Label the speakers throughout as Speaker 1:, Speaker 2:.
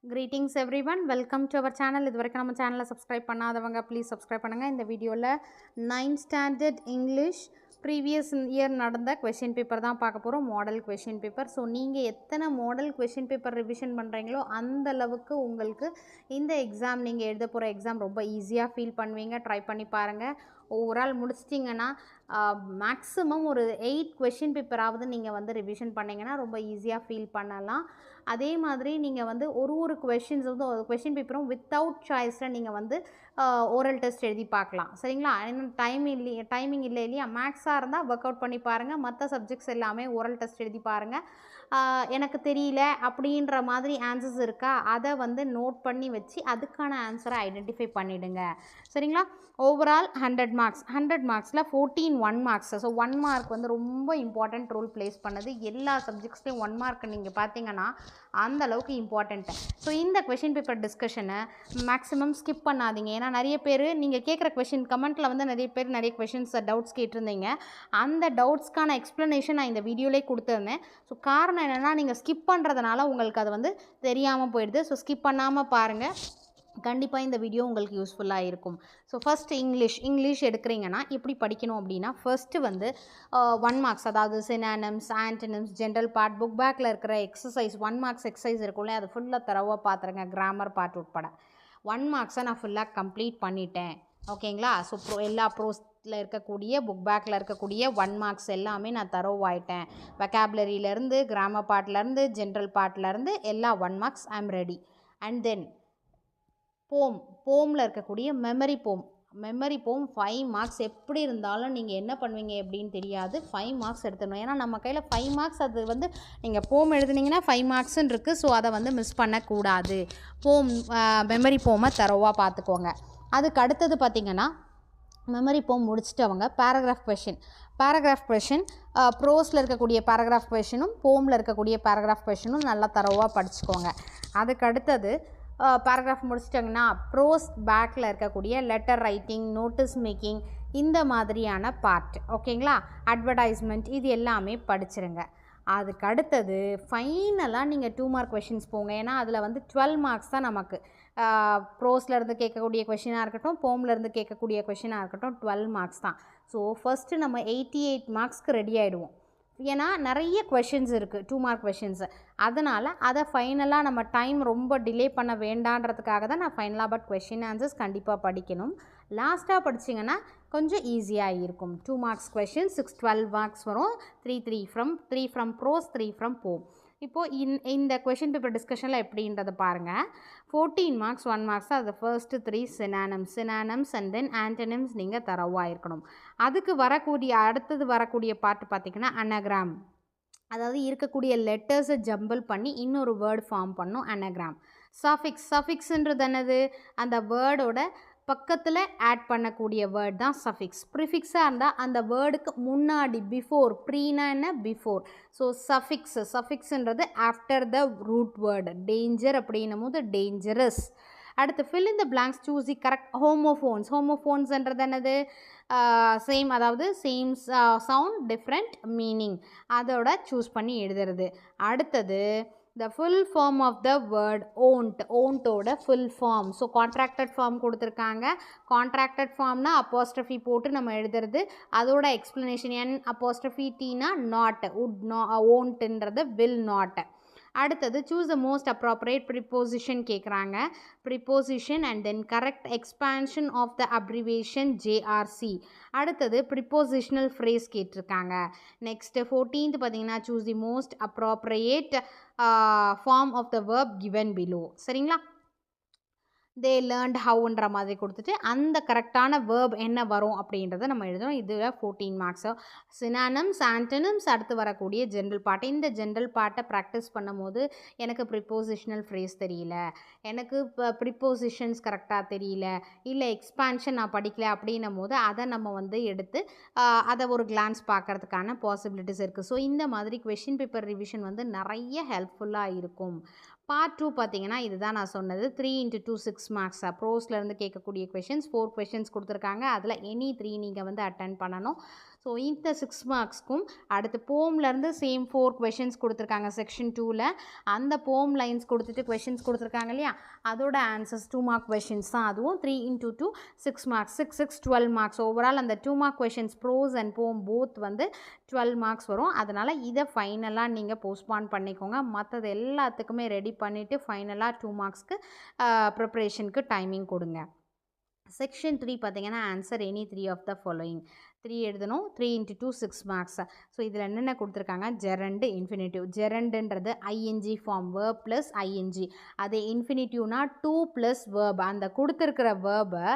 Speaker 1: Greetings everyone, welcome to our channel. இதுவரைக்கும் நம்ம சேனலை சப்ஸ்கிரைப் பண்ணாதவங்க ப்ளீஸ் சப்ஸ்கிரைப் பண்ணுங்கள். இந்த வீடியோவில் 9th standard English previous year நடந்த கொஷின் பேப்பர் தான் பார்க்க போகிறோம், மாடல் கொஷின் பேப்பர். ஸோ நீங்கள் எத்தனை மாடல் கொஷின் பேப்பர் ரிவிஷன் பண்ணுறீங்களோ அந்த அளவுக்கு உங்களுக்கு இந்த எக்ஸாம், நீங்கள் எழுத போகிற எக்ஸாம் ரொம்ப ஈஸியாக ஃபீல் பண்ணுவீங்க. ட்ரை பண்ணி பாருங்கள். ஓவரால் முடிச்சிட்டிங்கன்னா மேக்ஸிமம் ஒரு 8 கொஷின் பேப்பராவது நீங்கள் வந்து ரிவிஷன் பண்ணிங்கன்னா ரொம்ப ஈஸியாக ஃபீல் பண்ணலாம். அதே மாதிரி நீங்கள் வந்து ஒரு கொஷின்ஸ் வந்து கொஷின் பேப்பரும் வித்தவுட் சாய்ஸில் நீங்கள் வந்து ஓரல் டெஸ்ட் எழுதி பார்க்கலாம். சரிங்களா? டைமிங் இல்லை இல்லையா? மேக்ஸாக இருந்தால் ஒர்க் அவுட் பண்ணி பாருங்கள். மற்ற சப்ஜெக்ட்ஸ் எல்லாமே ஓரல் டெஸ்ட் எழுதி பாருங்கள். எனக்கு தெரியல அப்படின்ற மாதிரி ஆன்சர்ஸ் இருக்கா, அதை வந்து நோட் பண்ணி வச்சு அதுக்கான ஆன்சரை ஐடென்டிஃபை பண்ணிவிடுங்க. சரிங்களா? Overall 100 marks. 100 மார்க்ஸில் 14 1 மார்க்ஸ். ஸோ 1 மார்க் வந்து ரொம்ப இம்பார்ட்டண்ட் ரோல் ப்ளேஸ் பண்ணுது. எல்லா சப்ஜெக்ட்ஸ்லேயும் 1 மார்க் நீங்கள் பார்த்தீங்கன்னா அந்த அளவுக்கு இம்பார்ட்டண்ட்டு. ஸோ இந்த கொஷின் பேப்பர் டிஸ்கஷனை மேக்ஸிமம் ஸ்கிப் பண்ணாதீங்க. ஏன்னா நிறைய பேர் நீங்கள் கேட்குற கொஷின் கமெண்ட்டில் வந்து நிறைய கொஷின்ஸ் டவுட்ஸ் கேட்டிருந்தீங்க. அந்த டவுட்ஸ்க்கான எக்ஸ்ப்ளனேஷன் நான் இந்த வீடியோலேயே கொடுத்துருந்தேன். ஸோ காரணம் என்னென்னா, நீங்கள் ஸ்கிப் பண்ணுறதுனால உங்களுக்கு அது வந்து தெரியாமல் போயிடுது. ஸோ ஸ்கிப் பண்ணாமல் பாருங்கள், கண்டிப்பாக இந்த வீடியோ உங்களுக்கு யூஸ்ஃபுல்லாக இருக்கும். ஸோ ஃபஸ்ட்டு இங்கிலீஷ் எடுக்கிறீங்கன்னா எப்படி படிக்கணும் அப்படின்னா, ஃபஸ்ட்டு வந்து 1 மார்க்ஸ், அதாவது synonyms, antonyms, general part, book பேக்கில் இருக்கிற எக்ஸசைஸ் 1 மார்க்ஸ் எக்ஸசைஸ் இருக்கும்ல, அது ஃபுல்லாக தரவாக பார்த்துருங்க, கிராமர் பார்ட் உட்பட. 1 மார்க்ஸை நான் ஃபுல்லாக கம்ப்ளீட் பண்ணிட்டேன். ஓகேங்களா? ஸோ எல்லா ப்ரோஸில் இருக்கக்கூடிய புக் பேக்கில் இருக்கக்கூடிய 1 மார்க்ஸ் எல்லாமே நான் தரோவாயிட்டேன். வெக்காபுலரியிலேருந்து, கிராமர் பார்ட்லேருந்து, ஜென்ரல் பார்ட்லேருந்து எல்லா 1 marks I'm ready. And then போமில் இருக்கக்கூடிய மெமரி போம் 5 மார்க்ஸ். எப்படி இருந்தாலும் நீங்கள் என்ன பண்ணுவீங்க எப்படின்னு தெரியாது, 5 மார்க்ஸ் எடுத்துடணும். ஏன்னா நம்ம கையில் 5 மார்க்ஸ், அது வந்து நீங்கள் போம் எழுதுனீங்கன்னா 5 மார்க்ஸ்ன்னு இருக்குது. ஸோ அதை வந்து மிஸ் பண்ணக்கூடாது. மெமரி போமை தரோவாக பார்த்துக்கோங்க. அதுக்கு அடுத்தது பார்த்திங்கன்னா, மெமரி போம் முடிச்சிட்டவங்க பேராகிராஃப் கொஷின் ப்ரோஸில் இருக்கக்கூடிய பேராகிராஃப் கொஷினும் போமில் இருக்கக்கூடிய பேராகிராஃப் கொஷினும் நல்லா தரோவாக படிச்சுக்கோங்க. அதுக்கு அடுத்தது பேராகிராஃப் முடிச்சிட்டிங்கன்னா ப்ரோஸ் பேக்கில் இருக்கக்கூடிய லெட்டர் ரைட்டிங், நோட்டீஸ் மேக்கிங், இந்த மாதிரியான பார்ட். ஓகேங்களா? அட்வர்டைஸ்மெண்ட், இது எல்லாமே படிச்சிருங்க. அதுக்கு அடுத்தது ஃபைனலாக நீங்கள் 2 மார்க் கொஷின்ஸ் போங்க. ஏன்னா அதில் வந்து 12 மார்க்ஸ் தான் நமக்கு. ப்ரோஸ்லேருந்து கேட்கக்கூடிய கொஷினாக இருக்கட்டும், போம்லேருந்து கேட்கக்கூடிய கொஷினாக இருக்கட்டும், 12 மார்க்ஸ் தான். ஸோ ஃபஸ்ட்டு நம்ம 88 மார்க்ஸ்க்கு ரெடி ஆகிடுவோம். ஏன்னா நிறைய கொஷின்ஸ் இருக்குது, 2 மார்க் கொஷின்ஸு. அதனால் அதை ஃபைனலாக நம்ம டைம் ரொம்ப டிலே பண்ண வேண்டான்றதுக்காக தான் நான் ஃபைனலாக. பட் கொஷின் ஆன்சர்ஸ் கண்டிப்பாக படிக்கணும். லாஸ்ட்டாக படிச்சிங்கன்னா கொஞ்சம் ஈஸியாக இருக்கும். 2 மார்க்ஸ் கொஷின் 12 மார்க்ஸ் வரும். 3 ஃப்ரம் ப்ரோஸ், 3 ஃப்ரம் போம். இப்போது இந்த கொஷின் பேப்பர் டிஸ்கஷனில் எப்படின்றத பாருங்கள். 14 மார்க்ஸ் 1 மார்க்ஸ். அது first 3 synonyms and then antonyms நீங்கள் தரவாக இருக்கணும். அதுக்கு அடுத்தது வரக்கூடிய பார்ட் பார்த்திங்கன்னா அனகிராம். அதாவது இருக்கக்கூடிய லெட்டர்ஸை ஜம்பிள் பண்ணி இன்னொரு வேர்டு ஃபார்ம் பண்ணும் அனகிராம். சஃபிக்ஸ்ன்றது என்னது? அந்த வேர்டோட பக்கத்தில் ஆட் பண்ணக்கூடிய வேர்ட் தான் சஃபிக்ஸ். ப்ரிஃபிக்ஸாக இருந்தால் அந்த வேர்டுக்கு முன்னாடி பிஃபோர், ப்ரீனா என்ன, பிஃபோர். ஸோ சஃபிக்ஸ்ன்றது after the root word. Danger அப்படின்னும் போது டேஞ்சரஸ். அடுத்து fill in the blanks, choose the correct. ஹோமோஃபோன்ஸ்ன்றது என்னது? சேம், அதாவது சேம் சவுண்ட் டிஃப்ரெண்ட் மீனிங், அதோட சூஸ் பண்ணி எழுதுறது. அடுத்தது the full form of the word owned full form. So contracted form கொடுத்துருக்காங்க. கான்ட்ராக்டட் ஃபார்ம்னா அப்போஸ்ட்ரஃபி போட்டு நம்ம எழுதுறது. அதோட எக்ஸ்ப்ளனேஷன் N''Tனா நாட், ஓன்ட்ன்றது வில் நாட். அடுத்தது choose the most appropriate preposition கேட்குறாங்க. Preposition and then correct expansion of the abbreviation JRC. அடுத்தது ப்ரிப்போசிஷனல் ஃப்ரேஸ் கேட்டிருக்காங்க. நெக்ஸ்ட்டு 14th பார்த்தீங்கன்னா choose the most appropriate form of the verb given below. சரிங்களா? They learnt ஹவுன்ற மாதிரி கொடுத்துட்டு அந்த கரெக்டான வேர்ப் என்ன வரும் அப்படின்றத நம்ம எழுதணும். இதில் 14 மார்க்ஸு. சினானம்ஸ், ஆன்டனிம்ஸ், அடுத்து வரக்கூடிய ஜென்ரல் பார்ட். இந்த ஜென்ரல் பார்ட்டை ப்ராக்டிஸ் பண்ணும்போது எனக்கு ப்ரிப்போசிஷனல் ஃப்ரேஸ் தெரியல, எனக்கு ப்ரிப்போசிஷன்ஸ் கரெக்டாக தெரியல, இல்லை எக்ஸ்பான்ஷன் நான் படிக்கல அப்படின்னும் போது அதை நம்ம வந்து எடுத்து அதை ஒரு கிளான்ஸ் பார்க்குறதுக்கான பாசிபிலிட்டிஸ் இருக்குது. ஸோ இந்த மாதிரி கொஷின் பேப்பர் ரிவிஷன் வந்து நிறைய ஹெல்ப்ஃபுல்லாக இருக்கும். பார்ட் 2 பார்த்தீங்கன்னா இதுதான் நான் சொன்னது. 3 × 2 6 மார்க்ஸ். ப்ரோஸ்லேருந்து கேட்கக்கூடிய கொஷின்ஸ் 4 கொஷின்ஸ் கொடுத்துருக்காங்க. அதில் எனி 3 நீங்கள் வந்து அட்டென்ட் பண்ணணும். ஸோ இந்த 6 மார்க்ஸ்க்கும் அடுத்து போம்லேருந்து சேம் 4 கொஷின்ஸ் கொடுத்துருக்காங்க செக்ஷன் 2ல். அந்த போம் லைன்ஸ் கொடுத்துட்டு கொஷின்ஸ் கொடுத்துருக்காங்க இல்லையா, அதோட ஆன்சர்ஸ் 2 மார்க் கொஷின்ஸ் தான். அதுவும் 3 × 2 6 மார்க்ஸ், 6 6 12 மார்க்ஸ். ஓவரால் அந்த 2 மார்க் கொஷின்ஸ் ப்ரோஸ் அண்ட் போம் போத் வந்து 12 மார்க்ஸ் வரும். அதனால் இதை ஃபைனலாக நீங்கள் போஸ்ட்பான் பண்ணிக்கோங்க. மற்றது எல்லாத்துக்குமே ரெடி பண்ணிவிட்டு ஃபைனலாக 2 மார்க்ஸ்க்கு ப்ரிப்ரேஷனுக்கு டைமிங் கொடுங்க. செக்ஷன் 3 பார்த்தீங்கன்னா answer any 3 of the following. 3 எழுதணும். 3 × 2 6 மார்க்ஸ். ஸோ இதில் என்னென்ன கொடுத்துருக்காங்க, ஜெரண்டு இன்ஃபினிட்டிவ். ஜெரண்டுன்றது I N G form, verb plus I N G. அது இன்ஃபினிட்டிவ்னா 2 + வேர்ப். அந்த கொடுத்துருக்கிற வேர்பை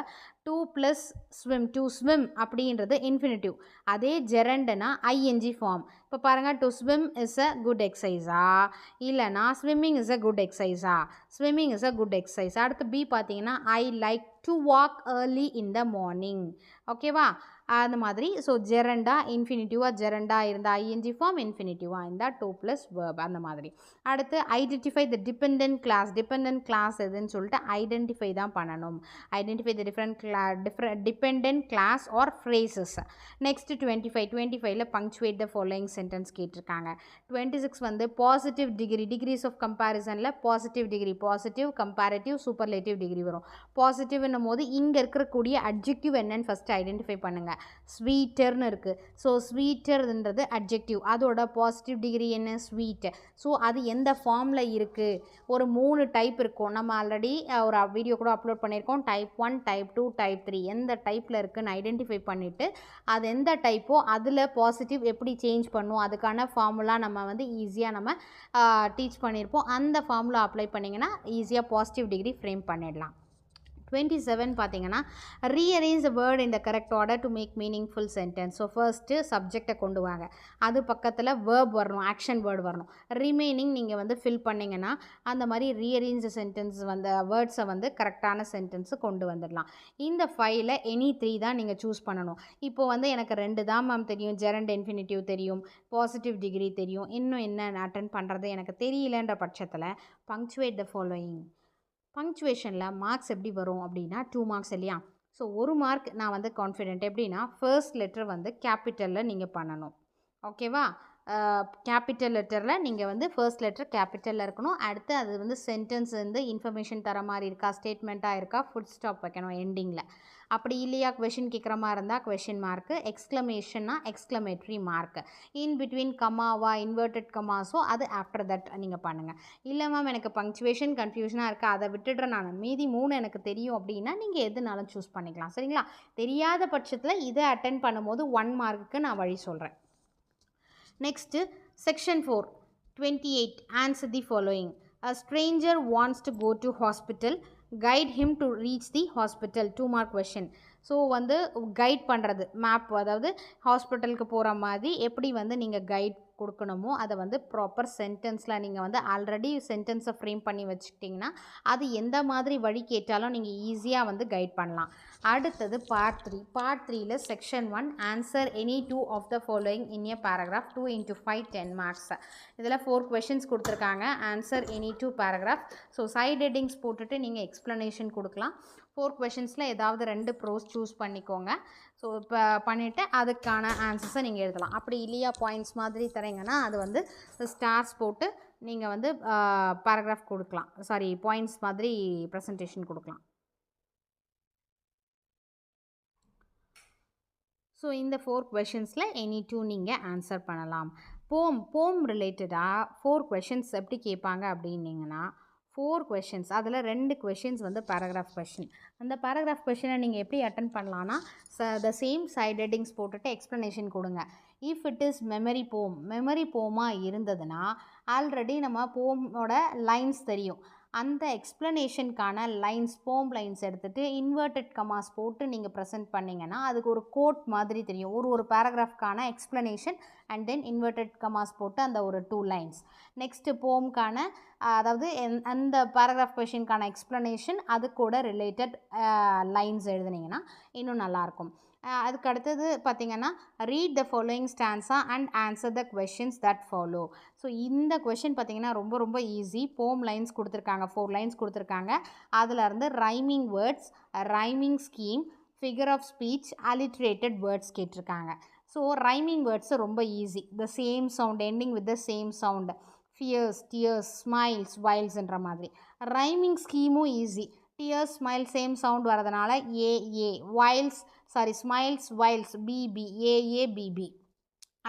Speaker 1: 2 + ஸ்விம், டு ஸ்விம் அப்படின்றது இன்ஃபினிட்டிவ். அதே ஜெரண்டுனா ஐஎன்ஜி ஃபார்ம். இப்போ பாருங்கள், to swim is a good எக்ஸசைஸா, இல்லைனா ஸ்விம்மிங் இஸ் அ குட் எக்ஸசைஸா. Swimming is a good exercise. அடுத்து பி பார்த்தீங்கன்னா I like to walk early in the morning. ஓகேவா, அந்த மாதிரி. ஸோ ஜெரண்டா இன்ஃபினிட்டிவாக, ஜெரண்டா இருந்தால் ஐஎன்ஜி ஃபார்ம், இன்ஃபினிட்டிவாக இருந்தால் 2 + வேர்ப், அந்த மாதிரி. அடுத்து identify the dependent clause. Dependent clause எதுன்னு சொல்லிட்டு ஐடென்டிஃபை தான் பண்ணணும். Identify the dependent clause or phrases. Next 25ல் பங்க்சுவேட் த ஃபாலோயிங் சென்டென்ஸ் கேட்டிருக்காங்க. 26 வந்து பாசிட்டிவ் டிகிரி, டிகிரிஸ் ஆஃப் கம்பேரிசனில் positive degree, positive, comparative, superlative degree வரும். பாசிட்டிவ்னும் போது இங்கே இருக்கக்கூடிய அட்ஜெக்டிவ் என்னன்னு ஃபஸ்ட்டு ஐடென்டிஃபை பண்ணுங்கள். ஸ்வீட்டர்னு இருக்குது. ஸோ ஸ்வீட்டர்ன்றது அட்ஜெக்டிவ், அதோட பாசிட்டிவ் டிகிரி என்ன, ஸ்வீட். ஸோ அது எந்த ஃபார்மில் இருக்குது, ஒரு 3 டைப் இருக்கும். நம்ம ஆல்ரெடி ஒரு வீடியோ கூட அப்லோட் பண்ணியிருக்கோம். Type 1, type 2, type 3. எந்த டைப்பில் இருக்குதுன்னு ஐடென்டிஃபை பண்ணிவிட்டு அது எந்த டைப்போ அதில் பாசிட்டிவ் எப்படி சேஞ்ச் பண்ணும், அதுக்கான ஃபார்முலா நம்ம வந்து ஈஸியாக நம்ம டீச் பண்ணியிருப்போம். அந்த ஃபார்முலா அப்ளை பண்ணிங்கன்னா ஈஸியாக பாசிட்டிவ் டிகிரி ஃப்ரேம் பண்ணிடலாம். 27 பார்த்தீங்கன்னா rearrange the word in the correct order to make meaningful sentence. So first சப்ஜெக்டை கொண்டு வாங்க, அது பக்கத்தில் வேர்ப் வரணும், ஆக்ஷன் வேர்டு வரணும். ரிமைனிங் நீங்கள் வந்து ஃபில் பண்ணிங்கன்னா அந்த மாதிரி ரீஅரேஞ்ச் சென்டென்ஸ் வந்து வேர்ட்ஸை வந்து கரெக்டான சென்டென்ஸு கொண்டு வந்துடலாம். இந்த 5ல் எனி 3 தான் நீங்கள் சூஸ் பண்ணணும். இப்போது வந்து எனக்கு 2 தான் மேம் தெரியும், ஜெரண்ட் இன்ஃபினிட்டிவ் தெரியும், பாசிட்டிவ் டிகிரி தெரியும், இன்னும் என்ன அட்டென்ட் பண்ணுறது எனக்கு தெரியலன்ற பட்சத்தில் பங்க்சுவேட் த ஃபாலோயிங். பங்க்சுவேஷனில் மார்க்ஸ் எப்படி வரும் அப்படின்னா 2 மார்க்ஸ் இல்லையா. ஸோ 1 மார்க் நான் வந்து கான்ஃபிடென்ட். எப்படின்னா ஃபர்ஸ்ட் லெட்டர் வந்து கேபிட்டலில் நீங்கள் பண்ணணும். ஓகேவா, கேபிட்டல் லெட்டரில் நீங்கள் வந்து ஃபர்ஸ்ட் லெட்டர் கேபிட்டலில் இருக்கணும். அடுத்து அது வந்து சென்டென்ஸ் வந்து இன்ஃபர்மேஷன் தர மாதிரி இருக்கா, ஸ்டேட்மெண்ட்டாக இருக்கா, ஃபுல் ஸ்டாப் வைக்கணும் எண்டிங்கில். அப்படி இல்லையா கொஷின் கேட்குற மாதிரி இருந்தால் கொஷின் மார்க்கு, எக்ஸ்க்ளமேஷன்னா எக்ஸ்க்ளமேட்ரி மார்க்கு, இன் பிட்வீன் கமாவா இன்வெர்டட் கமாஸோ அது ஆஃப்டர் தட் நீங்கள் பண்ணுங்கள். இல்லை மேம் எனக்கு பங்க்சுவேஷன் கன்ஃபியூஷனாக இருக்குது, அதை விட்டுடுறேன் நான், மீதி 3 எனக்கு தெரியும் அப்படின்னா நீங்கள் எதுனாலும் சூஸ் பண்ணிக்கலாம். சரிங்களா, தெரியாத பட்சத்தில் இதை அட்டென்ட் பண்ணும்போது 1 மார்க்குக்கு நான் வழி சொல்கிறேன். Next section 4 28 answer the following. A stranger wants to go to hospital, guide him to reach the hospital. 2 mark question. So வந்து கைட் பண்ணுறது மேப், அதாவது ஹாஸ்பிட்டலுக்கு போகிற மாதிரி எப்படி வந்து நீங்கள் கைட் கொடுக்கணுமோ அதை வந்து ப்ராப்பர் சென்டென்ஸில் நீங்கள் வந்து ஆல்ரெடி சென்டென்ஸை ஃப்ரேம் பண்ணி வச்சுக்கிட்டிங்கன்னா அது எந்த மாதிரி வழி கேட்டாலும் நீங்கள் ஈஸியாக வந்து கைட் பண்ணலாம். அடுத்தது பார்ட் 3. பார்ட் 3ல் section 1 answer any 2 of the following in a paragraph. 2 × 5 10 marks. இதில் 4 கொஷின்ஸ் கொடுத்துருக்காங்க. Answer any 2 paragraph. So side headings போட்டுட்டு நீங்கள் எக்ஸ்ப்ளனேஷன் கொடுக்கலாம். 4 கொஷின்ஸில் ஏதாவது 2 ப்ரோஸ் சூஸ் பண்ணிக்கோங்க. ஸோ இப்போ பண்ணிவிட்டு அதுக்கான ஆன்சர்ஸை நீங்கள் எழுதலாம். அப்படி இல்லையா பாயிண்ட்ஸ் மாதிரி தரீங்கன்னா அது வந்து ஸ்டார்ஸ் போட்டு நீங்கள் வந்து பேராகிராஃப் கொடுக்கலாம், சாரி பாயிண்ட்ஸ் மாதிரி ப்ரெசன்டேஷன் கொடுக்கலாம். ஸோ இந்த 4 கொஷின்ஸில் எனி 2 நீங்கள் ஆன்சர் பண்ணலாம். போம் ரிலேட்டடாக 4 கொஷின்ஸ் எப்படி கேட்பாங்க அப்படின்னீங்கன்னா 4 கொஷின்ஸ், அதில் 2 கொஷின்ஸ் வந்து பேராகிராஃப் கொஷின். அந்த பேராகிராஃப் கொஷினை நீங்கள் எப்படி அட்டென்ட் பண்ணலான்னா த சேம் சைட் ஹெட்டிங்ஸ் போட்டுட்டு எக்ஸ்ப்ளனேஷன் கொடுங்க. இஃப் இட் இஸ் மெமரி போமாக இருந்ததுன்னா ஆல்ரெடி நம்ம போமோட லைன்ஸ் தெரியும், அந்த எக்ஸ்ப்ளனேஷனுக்கான லைன்ஸ் போம் லைன்ஸ் எடுத்துகிட்டு இன்வெர்டட் கமாஸ் போட்டு நீங்கள் ப்ரெசென்ட் பண்ணிங்கன்னா அதுக்கு ஒரு கோட் மாதிரி தெரியும். ஒரு பேராகிராஃப்கான explanation and then inverted commas போட்டு அந்த ஒரு 2 லைன்ஸ். நெக்ஸ்ட்டு போம்கான அதாவது அந்த பேராகிராஃப் கொஷினுக்கான எக்ஸ்ப்ளனேஷன் அது கூட ரிலேட்டட் லைன்ஸ் எழுதுனீங்கன்னா இன்னும் நல்லாயிருக்கும். அதுக்கு அடுத்தது பார்த்திங்கன்னா read the following stanza and answer the questions that follow. So இந்த கொஷின் பார்த்திங்கன்னா ரொம்ப ரொம்ப ஈஸி. போம் லைன்ஸ் கொடுத்துருக்காங்க, 4 லைன்ஸ் கொடுத்துருக்காங்க. அதில் இருந்து rhyming words, rhyming scheme, figure of speech, alliterated words கேட்டிருக்காங்க. ஸோ ரைமிங் வேர்ட்ஸ் ரொம்ப easy. The same sound ending with the same sound, fears, tears, smiles, வைல்ஸ்ன்ற மாதிரி. ரைமிங் ஸ்கீமும் easy. Tears, smile same sound வரதுனால A, whiles smiles, whiles B B, A B B.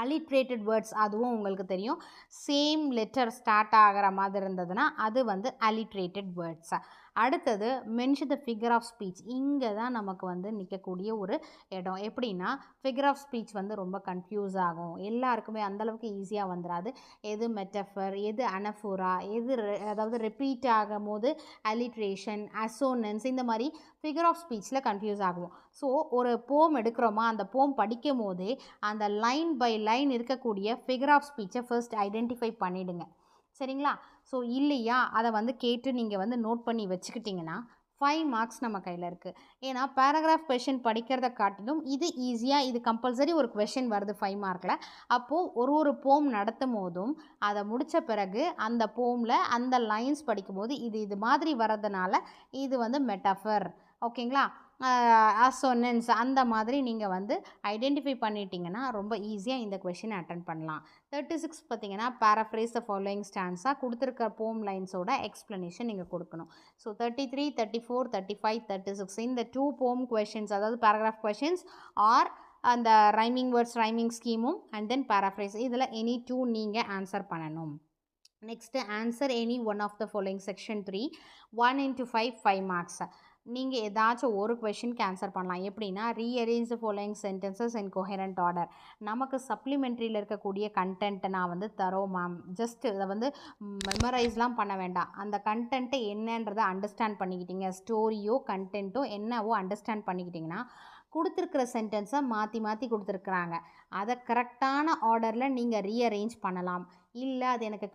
Speaker 1: Alliterated words அதுவும் உங்களுக்கு தெரியும். Same letter start ஆகிற மாதிரி இருந்ததுன்னா அது வந்து அலிட்ரேட்டட் வேர்ட்ஸ். அடுத்தது mention the figure of speech. இங்கே தான் நமக்கு வந்து நிற்கக்கூடிய ஒரு இடம். எப்படின்னா ஃபிகர் ஆஃப் ஸ்பீச் வந்து ரொம்ப கன்ஃபியூஸ் ஆகும். எல்லாருக்குமே அந்தளவுக்கு ஈஸியாக வந்துடாது. எது மெட்டஃபர், எது அனஃபோரா, எது அதாவது ரிப்பீட் ஆகும் போது அலிட்ரேஷன், அசோனன்ஸ், இந்த மாதிரி ஃபிகர் ஆஃப் ஸ்பீச்சில் கன்ஃபியூஸ் ஆகும். ஸோ ஒரு போம் எடுக்கிறோமா, அந்த போம் படிக்கும் போதே அந்த லைன் பை லைன் இருக்கக்கூடிய ஃபிகர் ஆஃப் ஸ்பீச்சை ஃபர்ஸ்ட் ஐடென்டிஃபை பண்ணிவிடுங்க. சரிங்களா? ஸோ இல்லையா அதை வந்து கேட்டு நீங்கள் வந்து நோட் பண்ணி வச்சுக்கிட்டிங்கன்னா 5 மார்க்ஸ் நம்ம கையில் இருக்குது. ஏன்னா பேராகிராஃப் கொஷின் படிக்கிறத காட்டிலும் இது ஈஸியாக, இது கம்பல்சரி ஒரு கொஷின் வருது 5 மார்க்கில். அப்போது ஒரு போம் நடத்தும் போதும் அதை முடித்த பிறகு அந்த போமில் அந்த லைன்ஸ் படிக்கும்போது இது மாதிரி வர்றதுனால இது வந்து மெட்டாஃபர், ஓகேங்களா, அசோனன்ஸ், அந்த மாதிரி நீங்கள் வந்து ஐடென்டிஃபை பண்ணிட்டீங்கன்னா ரொம்ப ஈஸியாக இந்த கொஷினை அட்டன் பண்ணலாம். 36 பார்த்தீங்கன்னா பேராஃப்ரேஸ் த ஃபாலோயிங் ஸ்டான்ஸாக கொடுத்துருக்க போம் லைன்ஸோட எக்ஸ்ப்ளனேஷன் நீங்கள் கொடுக்கணும். ஸோ 33, 34, 35, 36 இந்த 2 போம் கொஷின்ஸ், அதாவது பேராகிராஃப் கொஷின்ஸ் ஆர் அந்த ரைமிங் வேர்ட்ஸ் ரைமிங் ஸ்கீமும் அண்ட் தென் பேராஃப்ரேஸ், இதில் எனி 2 நீங்கள் ஆன்சர் பண்ணணும். Next answer any one of the following section 3, 1 into 5 marks. நீங்கள் ஏதாச்சும் ஒரு கொஷினுக்கு ஆன்சர் பண்ணலாம். எப்படின்னா rearrange the following sentences in coherent order. நமக்கு சப்ளிமெண்ட்ரியில் இருக்கக்கூடிய கண்டென்ட்டை நான் வந்து தரோம் மேம், ஜஸ்ட் இதை வந்து மெமரைஸ்லாம் பண்ண வேண்டாம். அந்த கண்டென்ட்டை என்னன்றதை அண்டர்ஸ்டாண்ட் பண்ணிக்கிட்டீங்க, ஸ்டோரியோ கண்டென்ட்டோ என்னவோ அண்டர்ஸ்டாண்ட் பண்ணிக்கிட்டிங்கன்னா கொடுத்துருக்கிற சென்டென்ஸை மாற்றி கொடுத்துருக்குறாங்க, அதை கரெக்டான ஆர்டரில் நீங்கள் ரீஅரேஞ்ச் பண்ணலாம். இல்லை அது எனக்கு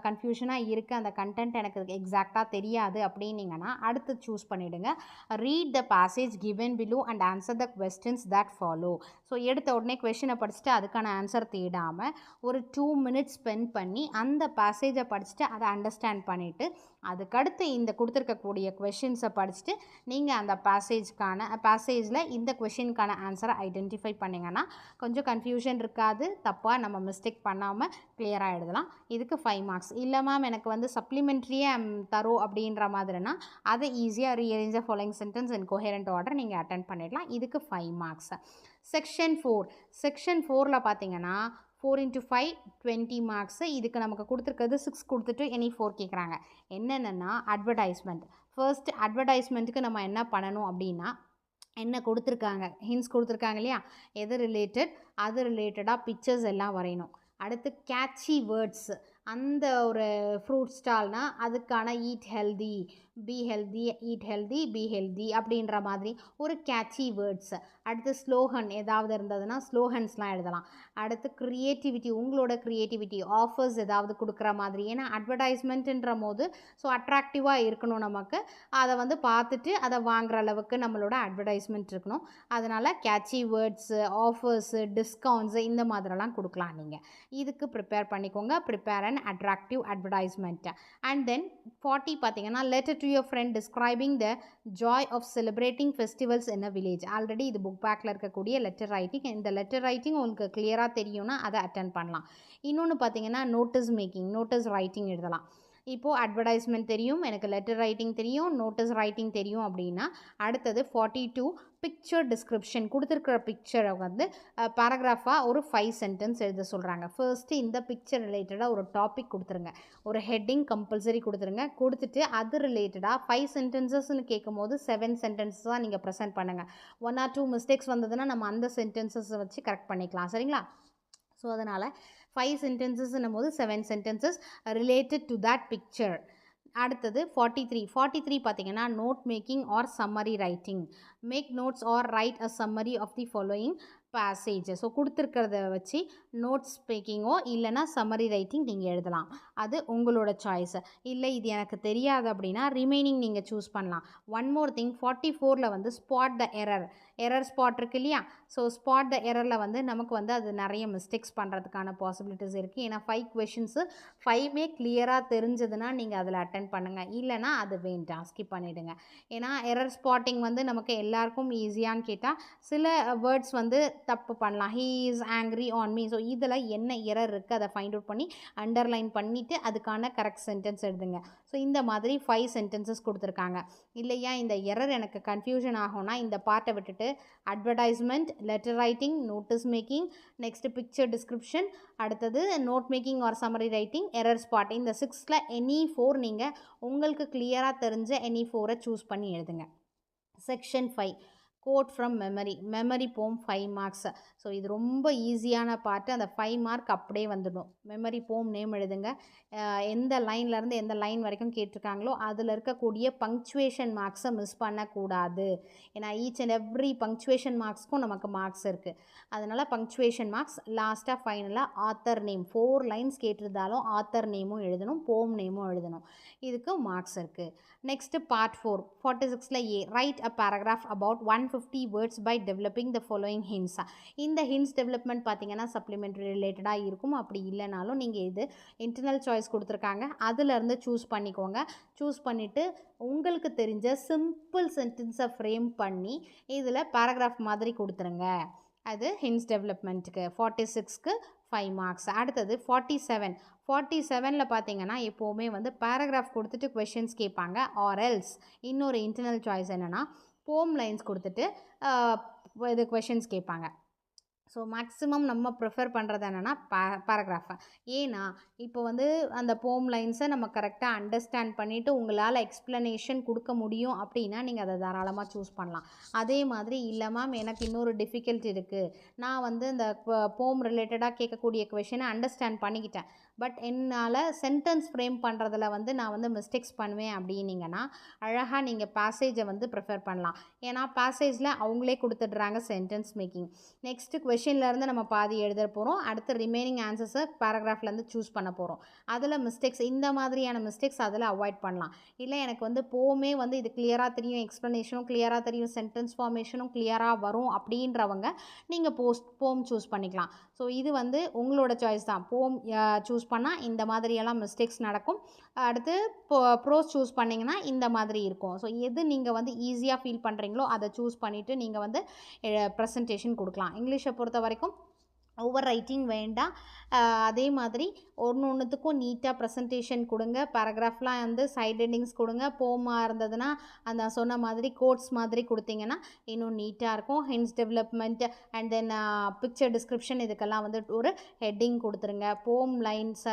Speaker 1: கன்ஃபியூஷனாக இருக்குது, அந்த கண்டென்ட் எனக்கு எக்ஸாக்டாக தெரியாது அப்படின்னீங்கன்னா அடுத்து சூஸ் பண்ணிவிடுங்க. Read the passage given below and answer the questions that follow. So எடுத்த உடனே கொஷினை படிச்சுட்டு அதுக்கான ஆன்சர் தேடாமல் ஒரு 2 minutes ஸ்பெண்ட் பண்ணி அந்த பேசேஜை படிச்சுட்டு அதை அண்டர்ஸ்டாண்ட் பண்ணிவிட்டு அதுக்கடுத்து இந்த கொடுத்துருக்கக்கூடிய கொஷின்ஸை படிச்சுட்டு நீங்கள் அந்த பேசேஜில் இந்த கொஷினுக்கான ஆன்சரை ஐடென்டிஃபை பண்ணிங்கன்னா கொஞ்சம் கன்ஃபியூஷன் இருக்காது, தப்பாக நம்ம மிஸ்டேக் பண்ணாமல் கிளியராக எழுதலாம். இதுக்கு 5 மார்க்ஸ். இல்லை மேம் எனக்கு வந்து சப்ளிமெண்ட்ரியே தரும் அப்படின்ற மாதிரினா அதை ஈஸியாக rearrange the following sentence in coherent order நீங்கள் அட்டென்ட் பண்ணிடலாம். இதுக்கு 5 மார்க்ஸ். செக்ஷன் 4ல் பார்த்தீங்கன்னா 4 into 5 20 மார்க்ஸு. இதுக்கு நமக்கு கொடுத்துருக்கிறது 6 கொடுத்துட்டு எனி 4 கேட்குறாங்க. என்னென்னா அட்வர்டைஸ்மெண்ட். ஃபர்ஸ்ட் அட்வர்டைஸ்மெண்ட்டுக்கு நம்ம என்ன பண்ணணும் அப்படின்னா என்ன கொடுத்துருக்காங்க, ஹிண்ட்ஸ் கொடுத்துருக்காங்க இல்லையா, எது ரிலேட்டட், அது ரிலேட்டடாக பிக்சர்ஸ் எல்லாம் வரையணும். அடுத்து கேட்சி வேர்ட்ஸ், அந்த ஒரு ஃப்ரூட் ஸ்டால்னால் அதுக்கான eat healthy, B healthy, eat healthy, B healthy அப்படின்ற மாதிரி ஒரு கேட்சி வேர்ட்ஸ். அடுத்து ஸ்லோகன் ஏதாவது இருந்ததுன்னா ஸ்லோகன்ஸ்லாம் எழுதலாம். அடுத்து க்ரியேட்டிவிட்டி, உங்களோட க்ரியேட்டிவிட்டி, ஆஃபர்ஸ் ஏதாவது கொடுக்குற மாதிரி. ஏன்னா அட்வர்டைஸ்மெண்ட்டுன்ற போது ஸோ அட்ராக்டிவாக இருக்கணும், நமக்கு அதை வந்து பார்த்துட்டு அதை வாங்குற அளவுக்கு நம்மளோட அட்வர்டைஸ்மெண்ட் இருக்கணும். அதனால் கேட்சி வேர்ட்ஸு, ஆஃபர்ஸு, டிஸ்கவுண்ட்ஸு இந்த மாதிரிலாம் கொடுக்கலாம். நீங்கள் இதுக்கு ப்ரிப்பேர் பண்ணிக்கோங்க. Prepare and attractive advertisement. And then 40 பார்த்தீங்கன்னா letter to your friend describing the joy of celebrating festivals in a village. Already இது புக் பேக்கில் இருக்கக்கூடிய லெட்டர் ரைட்டிங். இந்த லெட்டர் ரைட்டிங் உங்களுக்கு கிளியராக தெரியும்னா அதை அட்டென்ட் பண்ணலாம். இன்னொன்று பார்த்தீங்கன்னா நோட்டீஸ் மேக்கிங், நோட்டீஸ் ரைட்டிங் எழுதலாம். இப்போது அட்வர்டைஸ்மெண்ட் தெரியும், எனக்கு லெட்டர் ரைட்டிங் தெரியும், நோட்டீஸ் ரைட்டிங் தெரியும் அப்படின்னா அடுத்தது 42 பிக்சர் டிஸ்கிரிப்ஷன். கொடுத்துருக்கிற பிக்சரை வந்து பேராகிராஃபாக ஒரு 5 சென்டென்ஸ் எழுத சொல்கிறாங்க. ஃபர்ஸ்ட்டு இந்த பிக்சர் ரிலேட்டடாக ஒரு டாபிக் கொடுத்துருங்க, ஒரு ஹெட்டிங் கம்பல்சரி கொடுத்துருங்க. கொடுத்துட்டு அது ரிலேட்டடாக 5 சென்டென்சஸ்ன்னு கேட்கும் போது 7 சென்டென்சஸ் தான் நீங்கள் ப்ரெசென்ட் பண்ணுங்கள். 1 or 2 மிஸ்டேக்ஸ் வந்ததுன்னா நம்ம அந்த சென்டென்சஸை வச்சு கரெக்ட் பண்ணிக்கலாம். சரிங்களா? ஸோ அதனால் 5 சென்டென்சஸ்ன்னும் போது 7 sentences related to that picture. அடுத்தது 43 பார்த்தீங்கன்னா note making or summary writing. Make notes or write a summary of the following passage. So கொடுத்துருக்கிறத வச்சு நோட்ஸ் மேக்கிங்கோ இல்லைனா சம்மரி ரைட்டிங் நீங்கள் எழுதலாம். அது உங்களோட சாய்ஸ். இல்லை இது எனக்கு தெரியாது அப்படின்னா ரிமைனிங் நீங்கள் சூஸ் பண்ணலாம். ஒன் மோர் திங், 44ல் வந்து spot the error. Error spot இருக்கு இல்லையா, ஸோ ஸ்பாட் த எரரில் வந்து நமக்கு வந்து அது நிறைய மிஸ்டேக்ஸ் பண்ணுறதுக்கான பாசிபிலிட்டிஸ் இருக்குது. ஏன்னா 5 கொஷின்ஸு 5மே கிளியராக தெரிஞ்சதுன்னா நீங்கள் அதில் அட்டன் பண்ணுங்கள், இல்லைனா அது வேண்டாம், ஸ்கிப் பண்ணிவிடுங்க. ஏன்னா எரர் ஸ்பாட்டிங் வந்து நமக்கு எல்லாருக்கும் ஈஸியான்னு கேட்டால் சில வேர்ட்ஸ் வந்து தப்பு பண்ணலாம். He is angry on me, so இதில் என்ன எரர் இருக்குது அதை ஃபைண்ட் அவுட் பண்ணி அண்டர்லைன் பண்ணிவிட்டு அதுக்கான கரெக்ட் சென்டென்ஸ் எழுதுங்க. ஸோ இந்த மாதிரி 5 சென்டென்சஸ் கொடுத்துருக்காங்க. இல்லையா இந்த எரர் எனக்கு கன்ஃபியூஷன் ஆகும்னா இந்த பார்ட்டை விட்டுட்டு advertisement, letter writing, notice making, next picture description, அடுத்தது note making or summary writing, error spot, இந்த 6ல் எனி 4 நீங்கள் உங்களுக்கு கிளியராக தெரிஞ்ச எனி 4 சூஸ் பண்ணி எழுதுங்க. செக்ஷன் 5 கோட் ஃப்ரம் மெமரி போம் 5 மார்க்ஸ். ஸோ இது ரொம்ப ஈஸியான பார்ட்டு. அந்த 5 மார்க் அப்படியே வந்துடும். மெமரி போம் நேம் எழுதுங்க. எந்த லைன்லேருந்து எந்த லைன் வரைக்கும் கேட்டிருக்காங்களோ அதில் இருக்கக்கூடிய பங்க்சுவேஷன் மார்க்ஸை மிஸ் பண்ணக்கூடாது. ஏன்னா ஈச் அண்ட் எவ்ரி பங்க்சுவேஷன் மார்க்ஸ்க்கும் நமக்கு மார்க்ஸ் இருக்குது. அதனால் பங்க்சுவேஷன் மார்க்ஸ். லாஸ்ட்டாக ஃபைனலாக ஆத்தர் நேம் 4 லைன்ஸ் கேட்டிருந்தாலும் ஆத்தர் நேமும் எழுதணும், போம் நேமும் எழுதணும். இதுக்கு மார்க்ஸ் இருக்குது. நெக்ஸ்ட்டு பார்ட் 4 46ல் A write a paragraph about 150 words by developing the following hints. இந்த ஹிண்ட்ஸ் டெவலப்மெண்ட் பார்த்தீங்கன்னா சப்ளிமெண்ட்ரி ரிலேட்டடாக இருக்கும். அப்படி இல்லைனாலும் நீங்கள் இது இன்டர்னல் சாய்ஸ் கொடுத்துருக்காங்க, அதிலேருந்து சூஸ் பண்ணிக்கோங்க. சூஸ் பண்ணிவிட்டு உங்களுக்கு தெரிஞ்ச சிம்பிள் சென்டென்ஸை ஃப்ரேம் பண்ணி இதில் பேராகிராஃப் மாதிரி கொடுத்துருங்க. அது ஹிண்ட்ஸ் டெவலப்மெண்ட்டுக்கு. 46க்கு 5 மார்க்ஸ். அடுத்தது 47ல் பார்த்தீங்கன்னா எப்போவுமே வந்து பேராகிராஃப் கொடுத்துட்டு கொஷின்ஸ் கேட்பாங்க. ஆர் எல்ஸ் இன்னொரு இன்டர்னல் சாய்ஸ் என்னென்னா போம் லைன்ஸ் கொடுத்துட்டு இது கொஷின்ஸ் கேட்பாங்க. ஸோ மேக்ஸிமம் நம்ம ப்ரிஃபர் பண்ணுறது என்னென்னா பேராகிராஃபை. ஏன்னா இப்போ வந்து அந்த போம் லைன்ஸை நம்ம கரெக்டாக அண்டர்ஸ்டாண்ட் பண்ணிவிட்டு உங்களால் எக்ஸ்ப்ளனேஷன் கொடுக்க முடியும் அப்படின்னா நீங்கள் அதை தாராளமாக சூஸ் பண்ணலாம். அதே மாதிரி இல்லை மேம் எனக்கு இன்னொரு டிஃபிகல்ட்டி இருக்குது, நான் வந்து இந்த போம் ரிலேட்டடாக கேட்கக்கூடிய கொஷினை அண்டர்ஸ்டாண்ட் பண்ணிக்கிட்டேன், பட் என்னால் சென்டென்ஸ் ஃப்ரேம் பண்ணுறதுல வந்து நான் வந்து மிஸ்டேக்ஸ் பண்ணுவேன் அப்படின்னீங்கன்னா அழகாக நீங்கள் பேசேஜை வந்து ப்ரிஃபர் பண்ணலாம். ஏன்னா பேசேஜில் அவங்களே கொடுத்துட்றாங்க சென்டென்ஸ் மேக்கிங். நெக்ஸ்ட்டு கொஷின்லேருந்து நம்ம பாதி எழுத போகிறோம், அடுத்து ரிமைனிங் ஆன்சர்ஸை பேராகிராஃப்லேருந்து சூஸ் பண்ண போகிறோம். அதில் மிஸ்டேக்ஸ், இந்த மாதிரியான மிஸ்டேக்ஸ் அதில் அவாய்ட் பண்ணலாம். இல்லை எனக்கு வந்து போமே வந்து இது கிளியராக தெரியும், எக்ஸ்ப்ளனேஷனும் கிளியராக தெரியும், சென்டென்ஸ் ஃபார்மேஷனும் கிளியராக வரும் அப்படின்றவங்க நீங்கள் போம் சூஸ் பண்ணிக்கலாம். ஸோ இது வந்து உங்களோட சாய்ஸ் தான். போம் சூஸ் பண்ணால் இந்த மாதிரியெல்லாம் மிஸ்டேக்ஸ் நடக்கும். அடுத்து ப்ரோஸ் சூஸ் பண்ணிங்கன்னா இந்த மாதிரி இருக்கும். ஸோ எது நீங்கள் வந்து ஈஸியாக ஃபீல் பண்ணுறீங்களோ அதை சூஸ் பண்ணிவிட்டு நீங்கள் வந்து ப்ரெசன்டேஷன் கொடுக்கலாம். இங்கிலீஷை பொறுத்த வரைக்கும் ஓவர் ரைட்டிங் வேண்டாம். அதே மாதிரி ஒன்றுத்துக்கும் நீட்டாக ப்ரெசன்டேஷன் கொடுங்க. பேராகிராஃப்லாம் வந்து சைட் ஹெட்டிங்ஸ் கொடுங்க. போமாக இருந்ததுன்னா அந்த சொன்ன மாதிரி கோட்ஸ் மாதிரி கொடுத்தீங்கன்னா இன்னும் நீட்டாக இருக்கும். Hints development and then picture description இதுக்கெல்லாம் வந்து ஒரு ஹெட்டிங் கொடுத்துருங்க. போம் லைன்ஸ்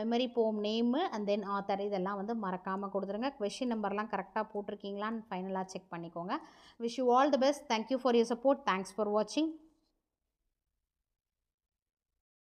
Speaker 1: மெமரி போம் நேமு அண்ட் தென் ஆத்தர் இதெல்லாம் வந்து மறக்காமல் கொடுத்துருங்க. கொஷின் நம்பர்லாம் கரெக்டாக போட்டிருக்கீங்களான்னு ஃபைனலாக செக் பண்ணிக்கோங்க. Wish you all the best. Thank you for your support. Thanks for வாட்சிங்.